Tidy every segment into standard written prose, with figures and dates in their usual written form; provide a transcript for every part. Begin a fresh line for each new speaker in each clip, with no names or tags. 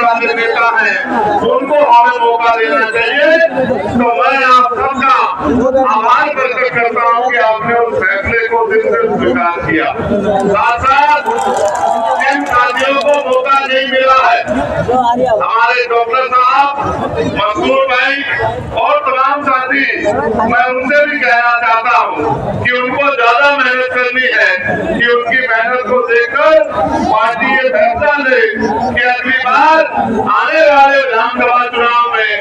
वाले नेता हैं उनको हमें मौका देना चाहिए। तो मैं आप सबका आभार प्रकट करता हूँ कि आपने उस फैसले को दिल से स्वीकार किया। साथ साथ इन साथियों को मौका नहीं मिला है, हमारे डॉक्टर साहब, मजदूर भाई और तमाम साथी, मैं उनसे भी कहना चाहता हूँ कि उनको ज्यादा मेहनत करनी है कि उनकी मेहनत को देखकर पार्टी ये फैसला ले कि अगली बार आने वाले विधानसभा चुनाव में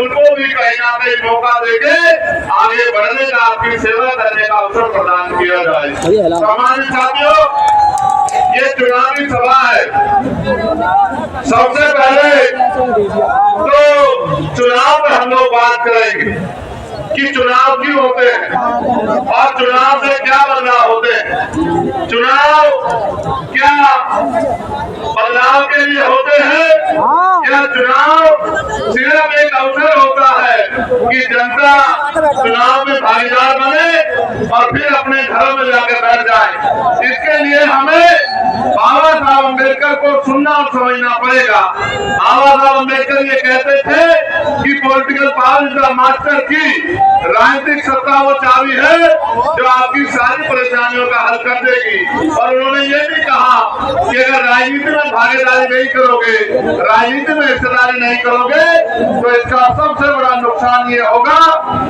उनको भी कहीं ना कहीं मौका देके आगे बढ़ने का, आपकी सेवा करने का अवसर प्रदान किया जाए। सामान्य साथियों, ये चुनावी सभा है। सबसे पहले तो चुनाव पर हम लोग बात करेंगे कि चुनाव क्यों होते हैं और चुनाव से क्या बदलाव होते हैं। चुनाव क्या बदलाव के लिए होते हैं या चुनाव सिर्फ एक अवसर होता है कि जनता चुनाव में भागीदार बने और फिर अपने घरों में जाकर बैठ जाए। इसके लिए हमें बाबा साहब अम्बेडकर को सुनना और समझना पड़ेगा। बाबा साहब अम्बेडकर ये कहते थे कि political power is the master की, राजनीतिक सत्ता वो चाबी है जो आपकी सारी परेशानियों का हल कर देगी। और उन्होंने ये भी कहा कि अगर राजनीति में भागीदारी नहीं करोगे, राजनीति में हिस्सेदारी नहीं करोगे, तो इसका सबसे बड़ा नुकसान ये होगा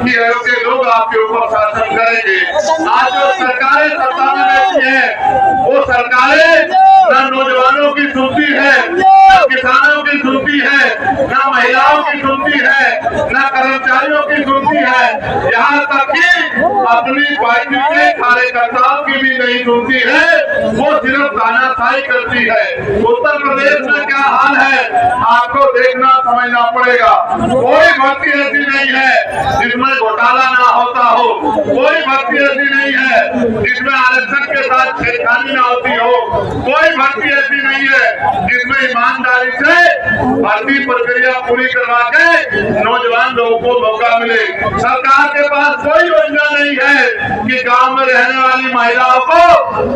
कि अयोग्य लोग आपके ऊपर शासन करेंगे। आज जो सरकारें सत्ता में बैठी है वो सरकारें न नौजवानों की सुनती है, न किसानों की सुनती है, न महिलाओं की सुनती है, न कर्मचारियों की सुनती है, यहाँ तक कि अपनी पार्टी के कार्यकर्ताओं की भी नहीं सुनती है। वो सिर्फ तानाशाही करती है। उत्तर प्रदेश में क्या हाल है आपको देखना समझना पड़ेगा। कोई भर्ती ऐसी नहीं है जिसमें घोटाला ना होता हो, कोई भर्ती ऐसी नहीं है जिसमें आरक्षण के साथ छेड़खानी ना होती हो, कोई भर्ती ऐसी नहीं है जिसमें ईमानदारी से भर्ती प्रक्रिया पूरी करवा के नौजवान लोगों को मौका मिले। सरकार के पास कोई योजना नहीं है कि गांव में रहने वाली महिलाओं को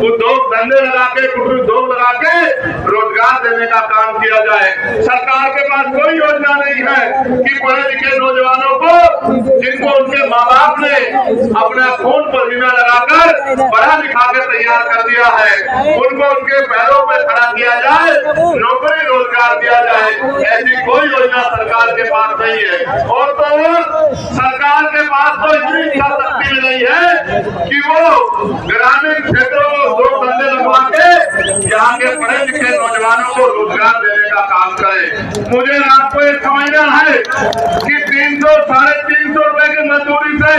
उद्योग धंधे लगा के, कुटीर उद्योग लगा के रोजगार देने का काम किया जाए। सरकार के पास कोई योजना नहीं है कि पढ़े लिखे नौजवानों को, जिनको उनके माँ बाप ने अपना खून पसीना लगाकर पढ़ा लिखा के तैयार कर दिया है, उनको उनके पैरों पे खड़ा किया जाए, नौकरी रोजगार दिया जाए। ऐसी कोई योजना सरकार के पास नहीं है। और तो सरकार के पास तो इतनी शक्ति नहीं है कि वो ग्रामीण क्षेत्रों में उद्योग धंधे लगवा के यहाँ के पढ़े लिखे नौजवानों को रोजगार देने का काम करे। मुझे आपको ये समझना है कि 300 साढ़े 300 रुपए की मजदूरी से,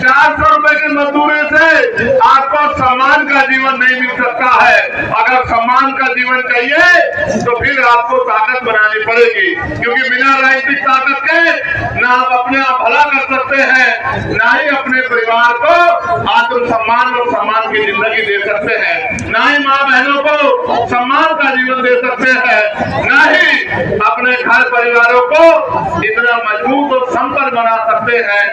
400 रुपए की मजदूरी से आपको सम्मान का जीवन नहीं मिल सकता है। अगर सम्मान का जीवन चाहिए तो फिर आपको ताकत बनानी पड़ेगी, क्योंकि बिना राजनीतिक ताकत के ना आप अपने आप भला कर सकते हैं, ना ही अपने परिवार को आत्मसम्मान और सम्मान की जिंदगी दे सकते हैं, ना ही माँ बहनों को सम्मान का जीवन दे सकते हैं, ना ही अपने घर परिवारों को इतना मजबूत और संपन्न बना सकते हैं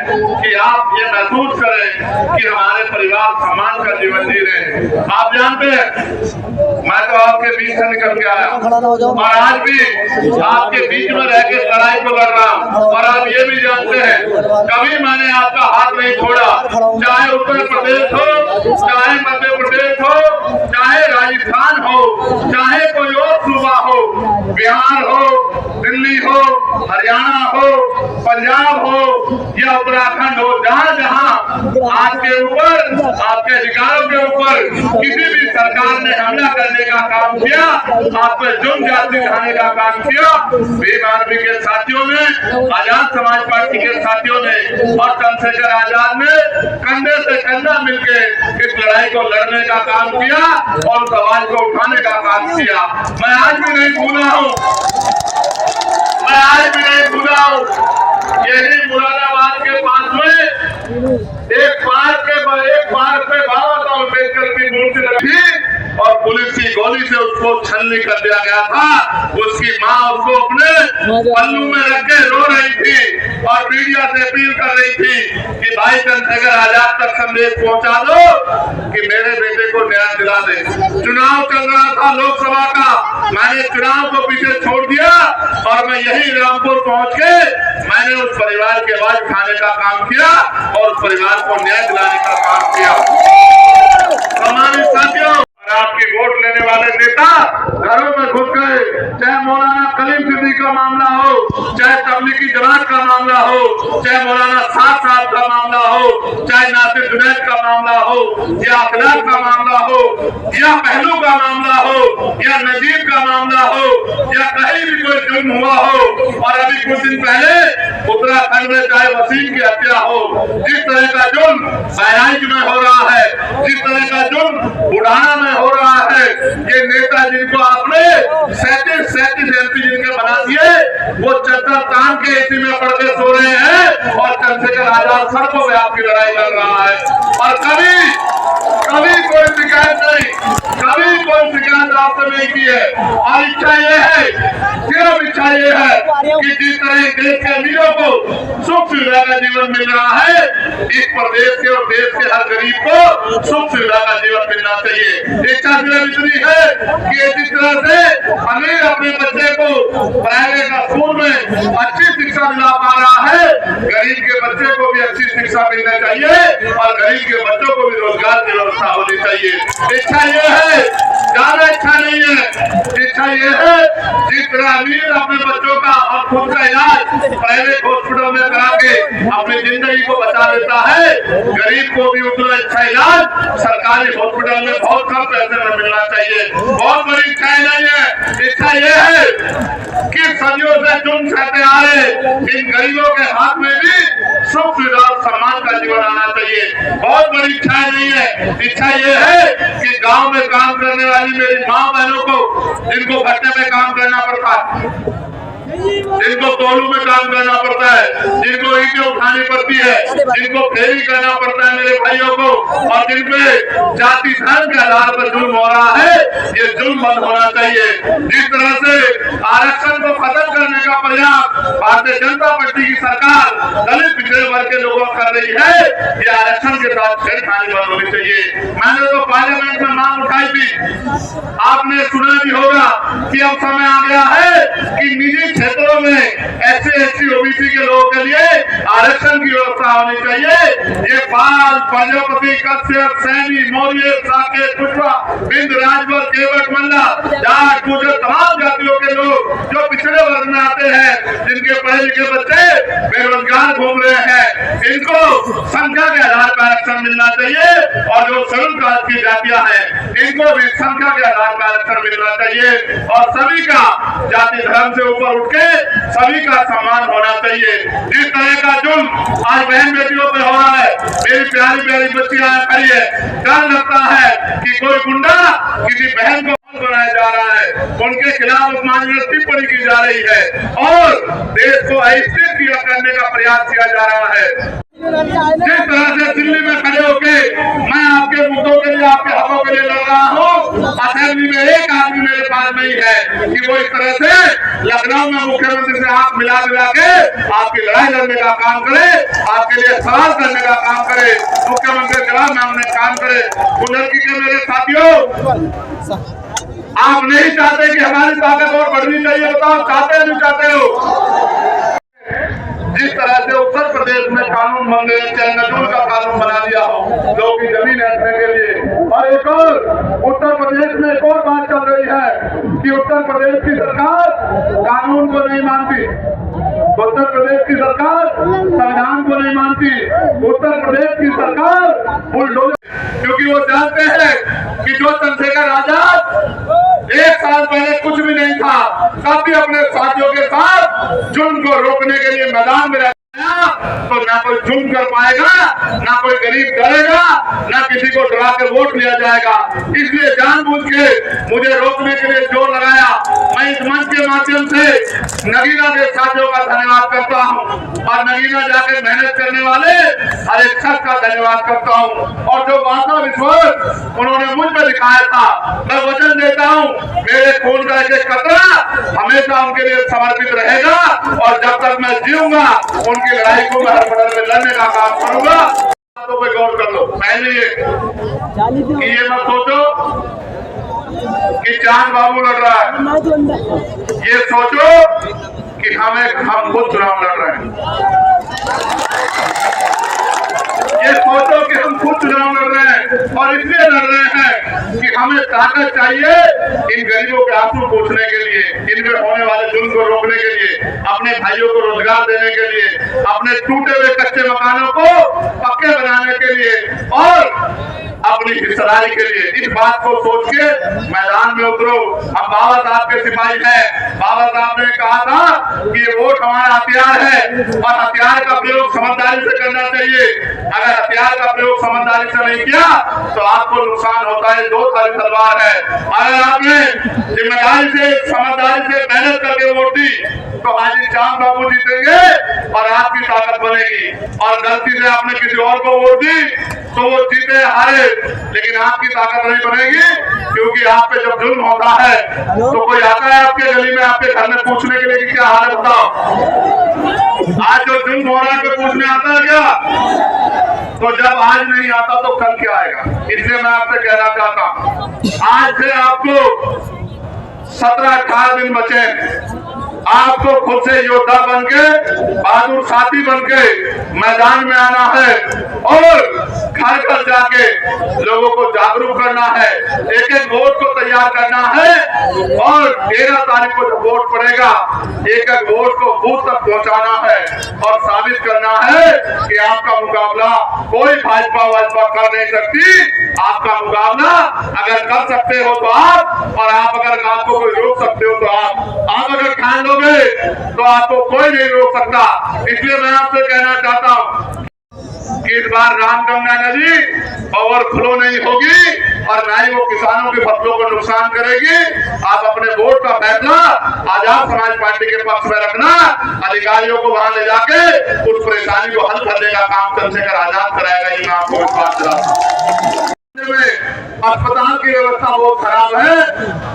कि आप ये महसूस करें कि हमारे परिवार सम्मान का जीवन जी रहे हैं। आप जानते हैं मैं तो आपके बीच से निकल के आया और आज भी आपके बीच में रह के लड़ाई को लड़ रहा हूँ। और आप ये भी जानते हैं कभी मैंने आपका हाथ नहीं छोड़ा, चाहे उत्तर प्रदेश हो, चाहे मध्य प्रदेश हो, चाहे राजस्थान हो, चाहे कोई और सूबा हो, बिहार हो, दिल्ली हो, हरियाणा हो, पंजाब हो या उत्तराखंड हो, जहाँ जहाँ आपके ऊपर, आपके अधिकारों के ऊपर किसी भी सरकार ने हमला करने का काम किया, आप पे जुर्म जाति दिखाने का काम किया, भीम आर्मी के साथियों ने, आजाद समाज पार्टी के साथियों ने और चंद्रशेखर आजाद ने कंधे से कंधा मिलके इस लड़ाई को लड़ने का काम किया और समाज को उठाने का काम किया। मैं आज भी नहीं भूला हूँ, मैं आज भी नहीं भूला हूँ। यही मुरादाबाद के पास में एक पार्क पे बाबा साहब अम्बेडकर की मूर्ति रखी और पुलिस की गोली से उसको छलनी कर दिया गया था। उसकी माँ उसको अपने पल्लू में रख के रो रही थी और मीडिया से अपील कर रही थी कि भाई चंद्रशेखर आजाद तक संदेश पहुंचा दो कि मेरे बेटे को न्याय दिला दे। चुनाव चल रहा था लोकसभा का, मैंने चुनाव को पीछे छोड़ दिया और मैं यही रामपुर पहुंच के मैंने उस परिवार के आवाज उठाने का काम किया और उस परिवार को न्याय दिलाने का काम किया। सम्मानित साथियों, आपकी वोट लेने वाले नेता घरों में घुस गए, चाहे मौलाना कलीम सिद्दीकी का मामला हो, चाहे तबलीगी जमात का मामला हो, चाहे मौलाना साद साहब का मामला हो, चाहे नासिर जुनैद का मामला हो, या अखलाक का मामला हो, या पहलू का मामला हो, या नजीब का मामला हो, या कहीं भी कोई जुर्म हुआ हो। और अभी कुछ दिन पहले उत्तराखंड में चाहे वसीम की हत्या हो, जिस तरह का जुर्म बहराइच में हो रहा है, जिस तरह का जुर्म बुढ़ाना में हो रहा है, ये नेता जिनको आपने 37 MP जिनके बना दिए, वो चद्दर तान के इसी में पड़ के सो रहे हैं और चंद्रशेखर आजाद सड़कों में आपकी लड़ाई लड़ रहा है। और कभी कोई शिकायत नहीं, कभी कोई शिकायत आपसे नहीं की है। और इच्छा ये है, सिर्फ इच्छा ये है कि जिस तरह देश के अमीरों को सुख सुविधा का जीवन मिल रहा है, इस प्रदेश के और देश के हर गरीब को सुख सुविधा का जीवन मिलना चाहिए। इच्छा सिर्फ इतनी है कि जिस तरह से अमीर अपने बच्चे को प्राइवेट स्कूल में अच्छी शिक्षा दिला पा रहा है, गरीब के बच्चे को भी अच्छी शिक्षा मिलनी चाहिए और गरीब के बच्चों को भी रोजगार की व्यवस्था होनी चाहिए। इच्छा ये है, ज्यादा इच्छा नहीं है। इच्छा ये है जिस तरह अमीर अपने बच्चों का और खुद का इलाज प्राइवेट हॉस्पिटल में करा के अपनी जिंदगी को बचा लेता है, गरीब को भी उतना अच्छा इलाज सरकारी हॉस्पिटल में बहुत कम पैसे में मिलना चाहिए। बहुत बड़ी इच्छा नहीं है। इच्छा ये है कि सदियों से जुर्म सहते आ रहे इन गरीबों के हाथ में भी सुख सुविधा और सम्मान का जीवन आना चाहिए। बहुत बड़ी इच्छा नहीं है। इच्छा ये है कि गांव में काम करने वाली मेरी माँ बहनों को, जिनको भट्टे में काम करना पड़ता है, जिनको तोलू में काम करना पड़ता है, जिनको ईंटें उठानी पड़ती है, जिनको फेरी करना पड़ता है मेरे भाइयों को, और जिनपे जाति धर्म के आधार पर जुल्म हो रहा है, ये जुल्म बंद होना चाहिए। जिस तरह से आरक्षण को खत्म करने का प्रयास भारतीय जनता पार्टी की सरकार दलित पिछड़े वर्ग के लोगों कर रही है, ये आरक्षण के साथ छेड़खानी बंद होनी चाहिए। मैंने तो पार्लियामेंट में मांग उठाई थी, आपने सुना भी होगा कि अब समय आ गया है कि निजी क्षेत्रों में SC/ST OBC के लोगों के लिए आरक्षण की व्यवस्था होनी चाहिए। ये पाल, प्रजापति, कश्यप, सैनी, मौर्य, साकेत, कुशवा, बिंद, राजभर, केवट, मल्ला, जाट, गुर्जर, तमाम जातियों के लोग जो पिछड़े वर्ग में आते हैं, जिनके पढ़े लिखे बच्चे बेरोजगार घूम रहे हैं, इनको संख्या के आधार पर आरक्षण मिलना चाहिए। और जो शेड्यूल कास्ट की जातियां हैं, इनको भी संख्या के आधार पर आरक्षण मिलना चाहिए। और सभी का जाति धर्म से ऊपर उठ के सभी का सम्मान होना चाहिए। जिस तरह का जुल्म आज बहन बेटियों पे हो रहा है, मेरी प्यारी प्यारी बच्चियां खड़ी है, डर लगता है कि कोई गुंडा किसी बहन को बनाया जा रहा है, उनके खिलाफ अपमानजनक टिप्पणी की जा रही है और देश को अस्थिर करने का प्रयास किया जा रहा है। जिस तरह से दिल्ली में खड़े होके मैं आपके मुद्दों के लिए, आपके हकों के लिए लड़ रहा हूँ, असेंबली में एक आदमी मेरे पास नहीं है कि वो इस तरह से लखनऊ में मुख्यमंत्री से हाथ मिला के आपकी लड़ाई लड़ने का काम करे, आपके लिए सवाल करने का काम करे, मुख्यमंत्री के खिलाफ मांगने का काम करे। बुजुर्गी के मेरे साथियों, आप नहीं चाहते कि हमारी ताकत और बढ़नी चाहिए, बताओ चाहते नहीं चाहते हो? जिस तरह से उत्तर प्रदेश में कानून बन गए, चाहे नजूल का कानून बना दिया हो लोगों की जमीन हटने के लिए। और एक और उत्तर प्रदेश में एक और बात चल रही है कि उत्तर प्रदेश की सरकार कानून को नहीं मानती, उत्तर प्रदेश की सरकार संविधान को नहीं मानती, उत्तर प्रदेश की सरकार बुलडोजर, क्योंकि वो जानते हैं कि जो चंद्रशेखर आजाद 1 साल पहले कुछ भी नहीं था, तब भी अपने साथियों के साथ जुल्म को रोकने के लिए मैदान में तो ना कोई जुल्म कर पाएगा, ना कोई गरीब डरेगा, ना किसी को डरा के वोट लिया जाएगा। इसलिए जानबूझ के मुझे रोकने के लिए जोर लगाया। मैं इस मंच के माध्यम से नगीना के साथियों का धन्यवाद करता हूं और नगीना जाके मेहनत करने वाले हर एक शख्स का धन्यवाद करता हूं। और जो वादा विश्वास उन्होंने मुझ पर दिखाया था, मैं वचन देता हूं मेरे खून का एक कतरा हमेशा उनके लिए समर्पित रहेगा और जब तक मैं जीऊंगा उनकी लड़ाई को मैं हर बदल में लड़ने का काम करूंगा। बातों पे गौर कर लो। पहले ये मत सोचो कि चांद बाबू लड़ रहा है, ये सोचो कि हम खुद चुनाव लड़ रहे हैं। ये सोचो कि हम खुद चुनाव लड़ रहे हैं और इसलिए लड़ रहे हैं कि हमें ताकत चाहिए इन गरीबों के आंसू पोंछने के लिए, इनमें होने वाले जुल्म को रोकने के लिए, अपने भाइयों को रोजगार देने के लिए, अपने टूटे हुए कच्चे मकानों को पक्के बनाने के लिए और अपनी हिस्सेदारी के लिए। इस बात को सोच के मैदान में उतरो। हम बाबा साहब के सिपाही हैं। बाबा साहब ने कहा था कि ये वोट हमारा हथियार है और हथियार का प्रयोग समझदारी से करना चाहिए। अगर हथियार का प्रयोग समझदारी से नहीं किया तो आपको नुकसान होता है। दो थाली तलवार है। अगर आपने जिम्मेदारी से समझदारी से मेहनत करके वोट दी तो हाजी चांद बाबू जीतेंगे और आपकी ताकत बनेगी। और गलती से आपने किसी और को वोट दी तो वो जीते हारे लेकिन आपकी ताकत नहीं बनेगी, क्योंकि आप पे जब जुल्म होता है तो कोई आता है आपके गली में, आपके घर में पूछने के लिए कि क्या हाल है बताओ। आज जो जुल्म हो रहा है पूछने आता है क्या? तो जब आज नहीं आता तो कल क्या आएगा? इसलिए मैं आपसे कहना चाहता हूं, आज से आपको 17-18 दिन बचे। आपको खुद से योद्धा बनके, बहादुर साथी बनके मैदान में आना है और घर घर जाके लोगों को जागरूक करना है। एक एक वोट को तैयार करना है और 13 तारीख को जब वोट पड़ेगा एक एक वोट को बूथ तक पहुंचाना है और साबित करना है कि आपका मुकाबला कोई भाजपा कर नहीं सकती। आपका मुकाबला अगर कर सकते हो तो आप, और आप अगर आपको कोई रोक सकते हो तो आप अगर ठान लोगे तो आपको कोई नहीं रोक सकता। इसलिए मैं आपसे कहना चाहता हूं कि इस बार रामगंगा नदी ओवरफ्लो नहीं होगी और ना ही वो किसानों की फसलों को नुकसान करेगी। आप अपने वोट का फैसला आजाद समाज पार्टी के पक्ष में रखना। अधिकारियों को वहां ले जाके उस परेशानी को हल करने का काम चंद्रशेखर आजाद कराएगा, ये मैं आपको विश्वास दिलाता हूं। अस्पताल की व्यवस्था बहुत खराब है।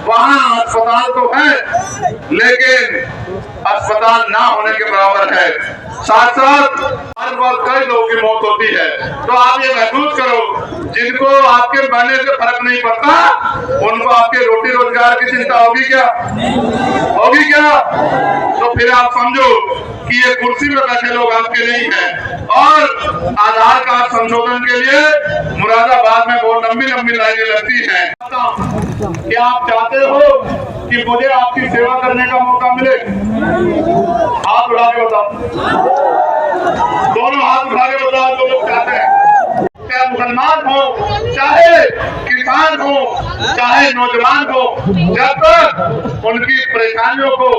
वहाँ अस्पताल तो है लेकिन अस्पताल ना होने के बराबर है। साथ साथ हर बार कई लोगों की मौत होती है। तो आप ये महसूस करो, जिनको आपके मरने से फर्क नहीं पड़ता उनको आपके रोटी रोजगार की चिंता होगी क्या? होगी क्या? तो फिर आप समझो कि ये कुर्सी में बैठे लोग आपके नहीं हैं। और आधार कार्ड संशोधन के लिए मुरादाबाद में बहुत लंबी लंबी लाइनें लगती हैं। क्या आप चाहते हो कि मुझे आपकी सेवा करने का मौका मिले? हाथ उठा के बताओ, दोनों हाथ उठा के बताओ जो लोग चाहते हैं। चाहे मुसलमान हो, चाहे किसान हो, चाहे नौजवान हो, जब तक उनकी परेशानियों को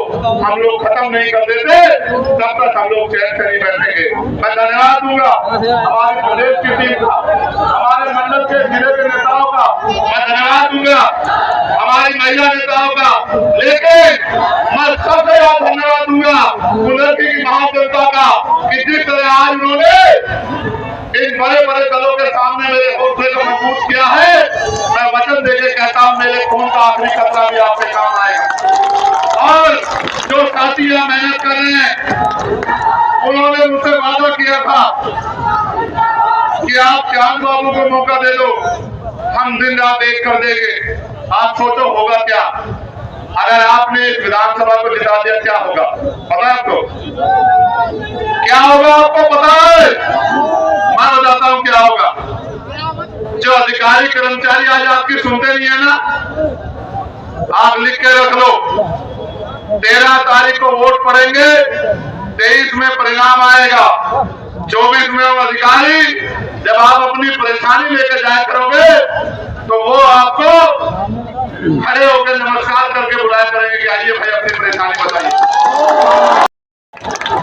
हम लोग खत्म नहीं कर देते तब तक हम लोग चैन से नहीं बैठेंगे। मैं धन्यवाद दूंगा हमारे प्रदेश की टीम का, हमारे मंडल के जिले के नेताओं का मैं धन्यवाद दूंगा, हमारी महिला नेताओं का, लेकिन मैं सबसे ज्यादा धन्यवाद दूंगा कुदरती की महाजनता का कि जिस तरह आज उन्होंने इन बड़े बड़े दलों के सामने मेरे हौसले को मजबूत किया है। मैं वचन देके कहता हूँ मेरे खून का आखिरी कतरा भी आपके काम आएगा। और जो साथी यहाँ मेहनत कर रहे हैं उन्होंने मुझसे वादा किया था कि आप चांद बाबू को मौका दे दो, हम दिन रात एक कर देंगे। आप सोचो होगा क्या अगर आपने इस विधानसभा को जिता दिया? क्या होगा पता है आपको? क्या होगा आपको पता है? मैं बताता हूँ क्या होगा। जो अधिकारी कर्मचारी आज आपकी सुनते नहीं है ना, आप लिख के रख लो। 13 तारीख को वोट पड़ेंगे, 23 में परिणाम आएगा, 24 में वो अधिकारी जब आप अपनी परेशानी लेकर जाया करोगे तो वो आपको खड़े होकर नमस्कार करके बुलाया करेंगे कि आइए भाई अपनी परेशानी बताइए।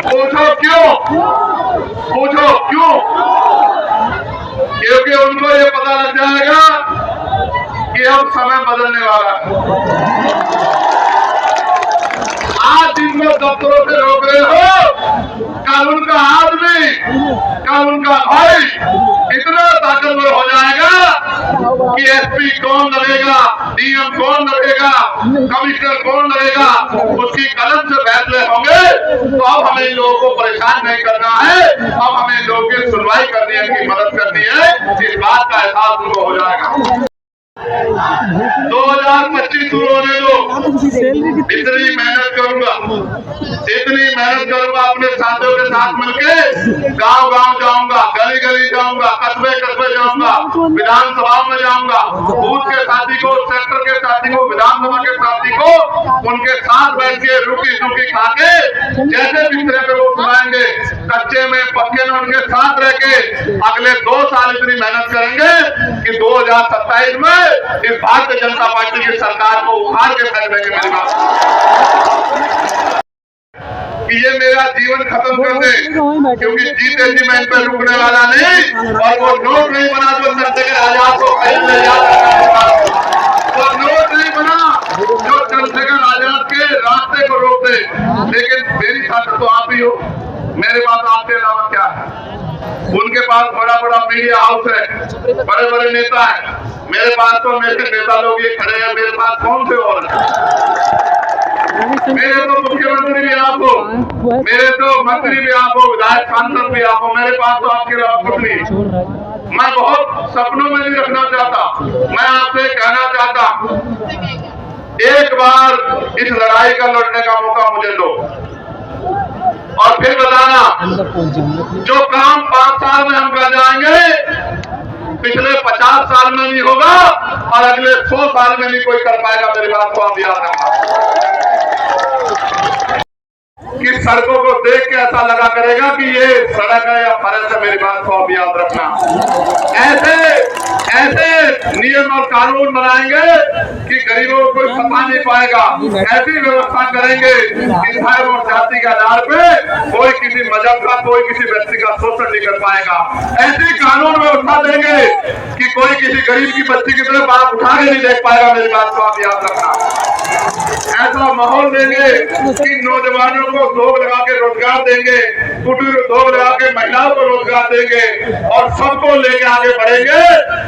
पूछो क्यों? पूछो क्यों? क्योंकि उनको ये पता लग जाएगा कि अब समय बदलने वाला है। आज जिनको दफ्तरों से रोक रहे हो, कल उनका आदमी, कल उनका भाई इतना ताकतवर हो जाएगा कि एसपी कौन लगेगा, डीएम कौन लगेगा, कमिश्नर कौन लगेगा, उसकी कलम से फैसले होंगे। तो अब हमें लोगों को परेशान नहीं करना है, अब हमें लोगों की सुनवाई करनी है, उनकी मदद करनी है। इस बात का एहसास उनको हो जाएगा। 2025 शुरू होने दो, इतनी मेहनत करूंगा, इतनी साथ मिलके गांव गांव जाऊंगा, गली गली जाऊंगा, कस्बे कस्बे जाऊंगा, विधानसभा में जाऊंगा, बूथ के साथी को, सेक्टर के साथी को, विधानसभा के साथी को उनके साथ बैठ के रुकी रुकी खा के जैसे बिस्तरे पे वो सुनाएंगे, कच्चे में पक्के में उनके साथ रह के अगले 2 साल इतनी मेहनत करेंगे कि 2027 में इस भारतीय जनता पार्टी की सरकार को उखाड़ के फेंक देंगे। मेरी बात कि ये मेरा जीवन खत्म कर दे, क्योंकि जीते जी मैं इन पर रुकने वाला नहीं। और वो नोट नहीं बना जो चंद्रशेखर आजाद को खरीदने जाता, वो नोट नहीं बना जो चंद्रशेखर आजाद के रास्ते को रोक दे। लेकिन मेरी ताकत तो आप ही हो, मेरे पास आपके अलावा क्या है? उनके पास बड़ा बड़ा मीडिया हाउस है, बड़े बड़े नेता है, मेरे पास तो मेरे नेता लोग ये खड़े हैं, मेरे पास कौन से और मेरे तो मुख्यमंत्री भी आप हो, मेरे तो मंत्री भी आप हो, विधायक सांसद भी आप हो, मेरे पास तो आपके अलावा कुछ नहीं। मैं बहुत सपनों में नहीं रखना चाहता, मैं आपसे कहना चाहता एक बार इस लड़ाई का लड़ने का मौका मुझे दो और फिर बताना जो काम 5 साल में हम कर जाएंगे पिछले 50 साल में नहीं होगा और अगले 100 साल में नहीं कोई कर पाएगा। मेरी बात को आप याद रखना कि सड़कों को देख के ऐसा लगा करेगा कि ये सड़क है या फर्श है। मेरी बात को आप याद रखना। ऐसे नियम और कानून बनाएंगे कि गरीबों को कोई फंसा नहीं पाएगा। ऐसी व्यवस्था करेंगे कि धर्म और जाति के आधार पे कोई किसी मजहब का, कोई किसी व्यक्ति का शोषण नहीं कर पाएगा। ऐसी कानून व्यवस्था देंगे कि कोई किसी गरीब की बच्ची की तरफ बात उठा के नहीं देख पाएगा। मेरी बात को आप याद रखना। ऐसा माहौल देंगे कि नौजवानों को धोख लगा के रोजगार देंगे, कुटीर उद्योग लगा के महिलाओं को रोजगार देंगे और सबको लेके आगे बढ़ेंगे।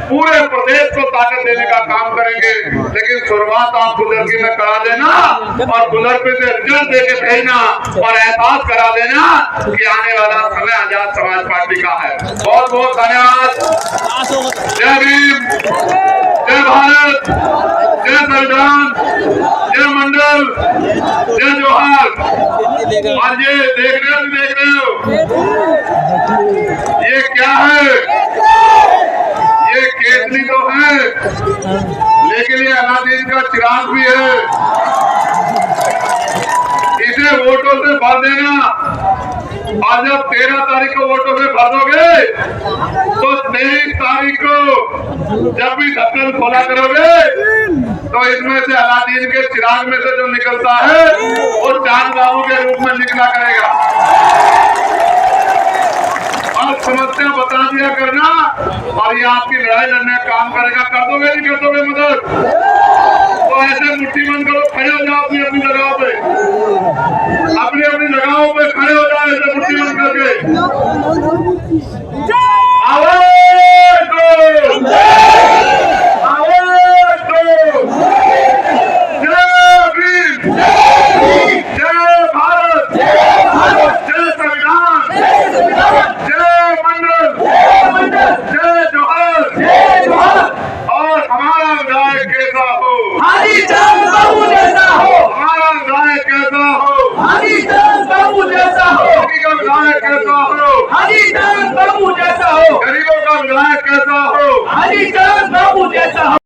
पूरे प्रदेश को ताकत देने का काम करेंगे। लेकिन शुरुआत आप गुलर्गी में करा देना और गुलर्गी से रिजल्ट देके भेजना और एहसास करा देना कि आने वाला समय आजाद समाज पार्टी का है। बहुत बहुत धन्यवाद। जय भीम, जय भारत, जय संविधान, जय मंडल, जय जोहार। और ये देख रहे हो ये क्या है? ये केतली तो है, लेकिन ये अलादीन का चिराग भी है। इसे वोटों से भर देना और जब 13 तारीख को वोटों से भर दोगे तो 23 तारीख को जब भी ढक्कन खोला करोगे तो इसमें से अलादीन के चिराग में से जो निकलता है वो चांद बाबू के रूप में निकला करेगा। और समस्या बता दिया करना और ये आपकी लड़ाई लड़ने का काम करेगा। कर दोगे नहीं कर दोगे मदद? तो ऐसे मुट्ठी बंद करो, खड़े हो जाओ अपनी अपनी जगहों पे, अपनी अपनी जगहों पे खड़े हो जाओ ऐसे मुट्ठी बंद करके। आवाज दो, आवाज दो। जय भीम, जय भारत, जय संविधान, जय मंडल, जय जोहार। और हमारा विधायक कैसा हो? हरिचंद बाबू जैसा हो। हमारा विधायक कैसा हो? हरिचंद बाबू जैसा हो। का विधायक कैसा हो? हरिचंद बाबू जैसा हो। गरीबों का विधायक कैसा हो? हरिचंद बाबू जैसा हो।